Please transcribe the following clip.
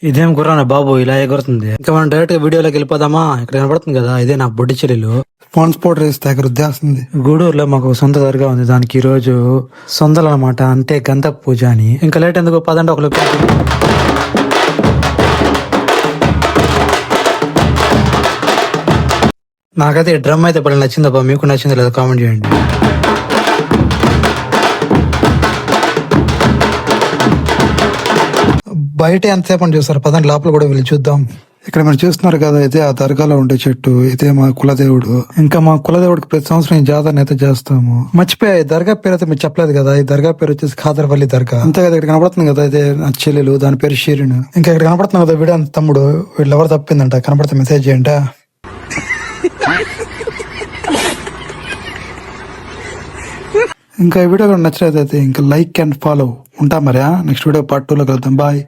ఇదేం గుర్రానా బాబు ఇలా ఎగురుతుంది. ఇంకా మనం డైరెక్ట్ గా వీడియోలోకి వెళ్ళిపోదామా? ఇక్కడ కనబడుతుంది కదా, ఇదే నా బొడ్డి చెల్లెలు. స్పాన్స్ పౌడర్ వేస్తే దగ్గర ఉద్దేస్తుంది. గూడూరులో మాకు సొంత దర్గా ఉంది. దానికి ఈ రోజు సొంతలు అనమాట, అంటే గంధపు పూజ అని. ఇంకా లేట్ ఎందుకు, పదండి ఒక లొకేషన్. నాకైతే ఈ డ్రమ్ అయితే ఇప్పుడు నచ్చిందబ్బా. మీకు నచ్చిందో లేదో కామెంట్ చేయండి. బయట ఎంతసేపు అని చూస్తారు, పదండి లోపల కూడా వెళ్ళి చూద్దాం. ఇక్కడ మీరు చూస్తున్నారు కదా, అయితే ఆ దర్గాలో ఉండే చెట్టు, ఇదే మా కులదేవుడు. ఇంకా మా కులదేవుడికి ప్రతి సంవత్సరం ఈ జాతరని అయితే చేస్తాము. మర్చిపోయా, ఈ దర్గా పేరు అయితే మీరు చెప్పలేదు కదా. ఈ దర్గా పేరు వచ్చేసి ఖాదర్వల్లి దర్గా. అంతే కదా, ఇక్కడ కనపడుతుంది కదా, ఇదే నా చెల్లెలు, దాని పేరు షీరిన్. ఇంకా ఇక్కడ కనపడుతుంది కదా వీడు అంత తమ్ముడు, వీళ్ళు ఎవరు తప్పిందంట, కనపడితే మెసేజ్ చేయండి. ఇంకా ఈ వీడియో కూడా నచ్చలేదు అయితే ఇంకా లైక్ అండ్ ఫాలో ఉంటా మరి. నెక్స్ట్ వీడియో పార్ట్ 2 లో కలుద్దాం. బాయ్.